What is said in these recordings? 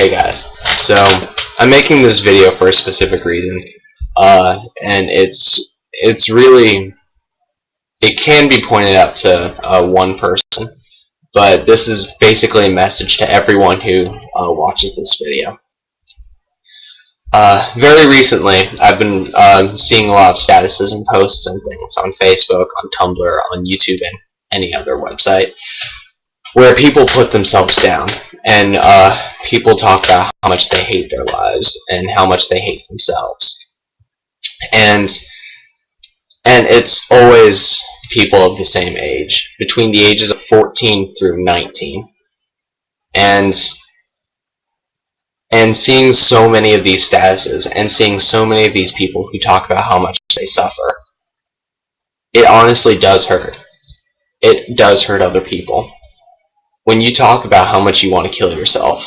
Hey guys, so I'm making this video for a specific reason, and it's really, it can be pointed out to one person, but this is basically a message to everyone who watches this video. Very recently, I've been seeing a lot of statuses and posts and things on Facebook, on Tumblr, on YouTube, and any other website, where people put themselves down, and people talk about how much they hate their lives and how much they hate themselves. And it's always people of the same age, between the ages of 14 through 19. And seeing so many of these statuses and seeing so many of these people who talk about how much they suffer, it honestly does hurt. It does hurt other people. When you talk about how much you want to kill yourself,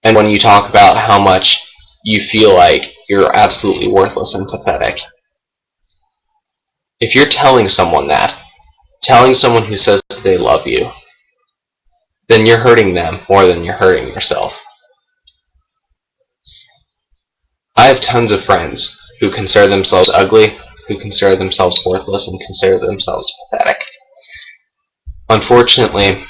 and when you talk about how much you feel like you're absolutely worthless and pathetic, if you're telling someone that, telling someone who says that they love you, then you're hurting them more than you're hurting yourself. I have tons of friends who consider themselves ugly, who consider themselves worthless, and consider themselves pathetic. Unfortunately,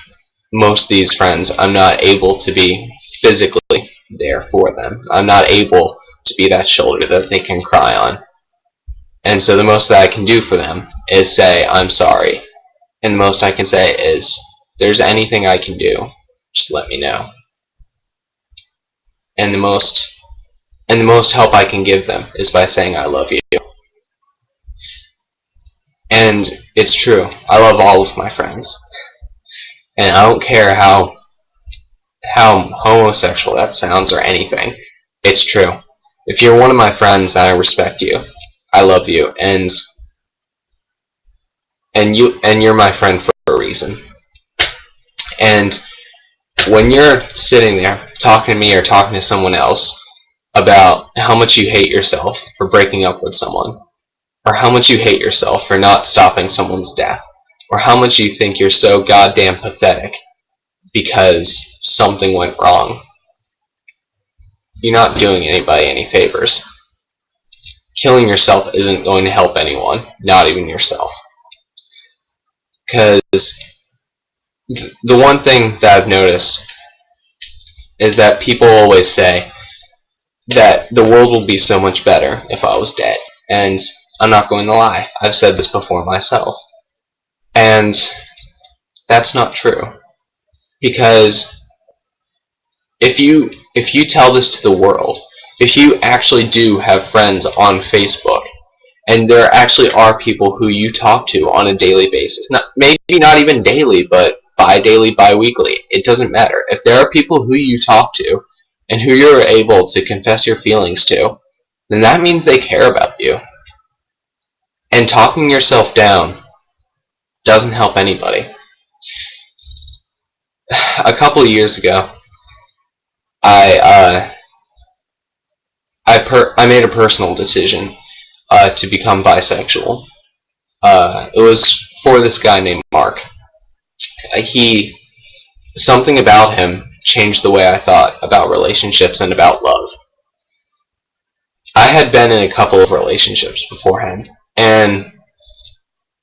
most of these friends, I'm not able to be physically there for them. I'm not able to be that shoulder that they can cry on. And so the most that I can do for them is say, I'm sorry. And the most I can say is, if there's anything I can do, just let me know. And the most help I can give them is by saying I love you. And it's true. I love all of my friends. And I don't care how homosexual that sounds or anything. It's true. If you're one of my friends, I respect you. I love you, and you're my friend for a reason. And when you're sitting there talking to me or talking to someone else about how much you hate yourself for breaking up with someone, or how much you hate yourself for not stopping someone's death, or how much you think you're so goddamn pathetic because something went wrong, you're not doing anybody any favors. Killing yourself isn't going to help anyone, not even yourself. Because the one thing that I've noticed is that people always say that the world will be so much better if I was dead. And I'm not going to lie, I've said this before myself. And that's not true. Because if you tell this to the world, if you actually do have friends on Facebook, and there actually are people who you talk to on a daily basis, maybe not even daily, but bi-daily, bi-weekly, it doesn't matter. If there are people who you talk to, and who you're able to confess your feelings to, then that means they care about you. And talking yourself down doesn't help anybody. A couple of years ago, I made a personal decision to become bisexual. It was for this guy named Mark. Something about him changed the way I thought about relationships and about love. I had been in a couple of relationships beforehand, and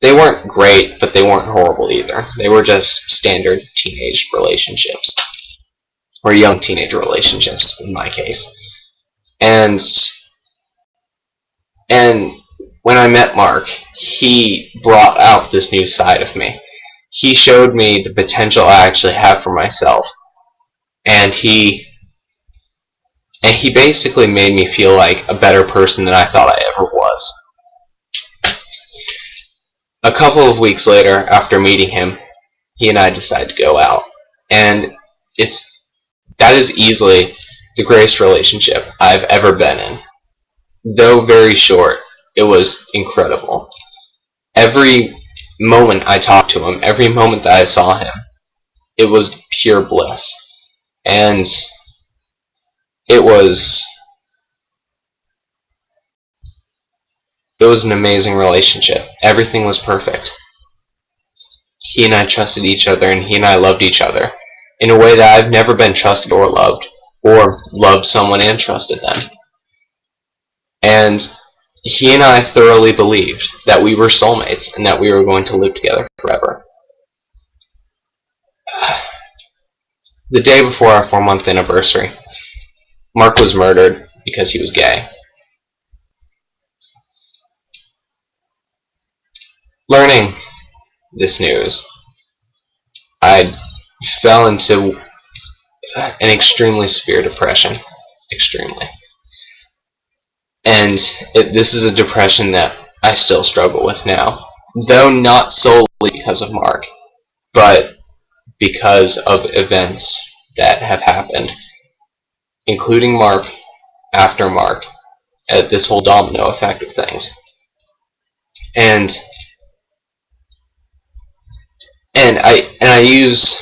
they weren't great, but they weren't horrible either. They were just standard teenage relationships, or young teenage relationships in my case. And when I met Mark, he brought out this new side of me. He showed me the potential I actually have for myself, and he basically made me feel like a better person than I thought I ever was. A couple of weeks later, after meeting him, he and I decided to go out, and that is easily the greatest relationship I've ever been in. Though very short, it was incredible. Every moment I talked to him, every moment that I saw him, it was pure bliss. And it was an amazing relationship. Everything was perfect. He and I trusted each other, and he and I loved each other in a way that I've never been trusted or loved or loved someone and trusted them. And he and I thoroughly believed that we were soulmates and that we were going to live together forever. The day before our 4-month anniversary, Mark was murdered because he was gay. Learning this news, I fell into an extremely severe depression. Extremely. And this is a depression that I still struggle with now. Though not solely because of Mark, but because of events that have happened, including Mark, after Mark, this whole domino effect of things. And I use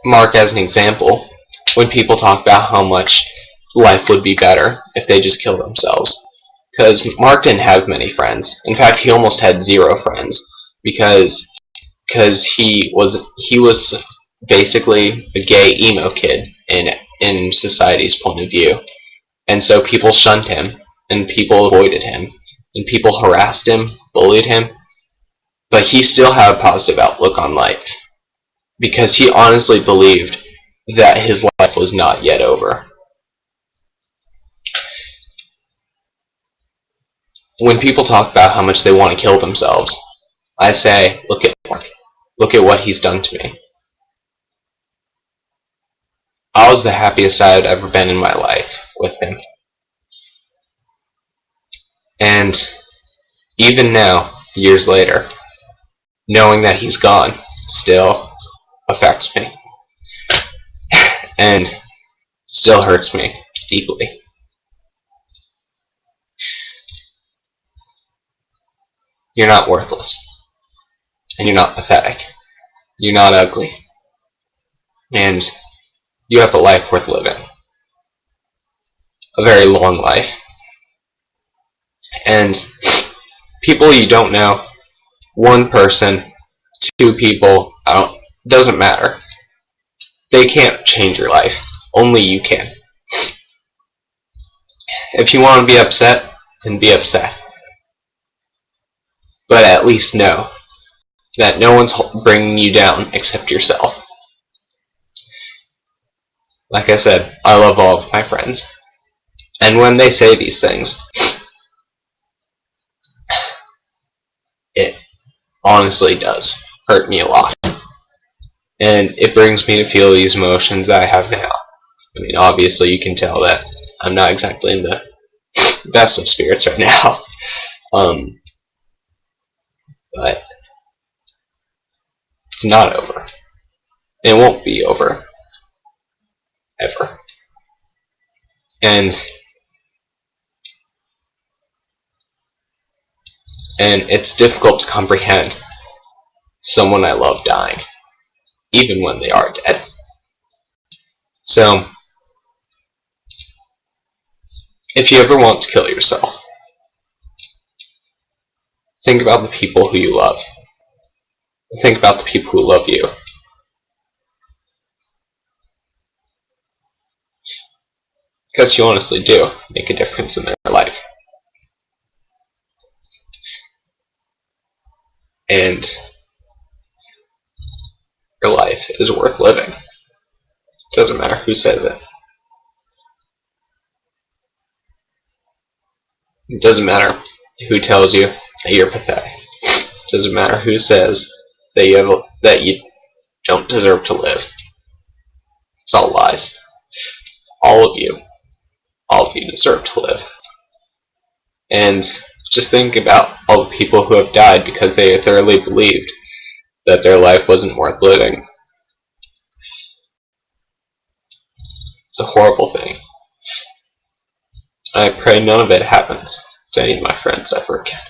Mark as an example when people talk about how much life would be better if they just killed themselves. Because Mark didn't have many friends. In fact, he almost had 0 friends because he was basically a gay emo kid in society's point of view. And so people shunned him, and people avoided him, and people harassed him, bullied him. But he still had a positive outlook on life because he honestly believed that his life was not yet over. When people talk about how much they want to kill themselves, I say, look at Mark. Look at what he's done to me. I was the happiest I had ever been in my life with him. And even now, years later, knowing that he's gone still affects me. And still hurts me deeply. You're not worthless. And you're not pathetic. You're not ugly. And you have a life worth living. A very long life. And people you don't know, 1 person, 2 people, doesn't matter. They can't change your life. Only you can. If you want to be upset, then be upset. But at least know that no one's bringing you down except yourself. Like I said, I love all of my friends. And when they say these things, it honestly does hurt me a lot. And it brings me to feel these emotions I have now. I mean, obviously you can tell that I'm not exactly in the best of spirits right now. But it's not over. It won't be over. Ever. And it's difficult to comprehend someone I love dying, even when they are dead. So, if you ever want to kill yourself, think about the people who you love. Think about the people who love you. Because you honestly do make a difference in their life. And your life is worth living. It doesn't matter who says it. It doesn't matter who tells you that you're pathetic. It doesn't matter who says that you don't deserve to live. It's all lies. All of you deserve to live. And just think about all the people who have died because they thoroughly believed that their life wasn't worth living. It's a horrible thing. I pray none of it happens to any of my friends ever again.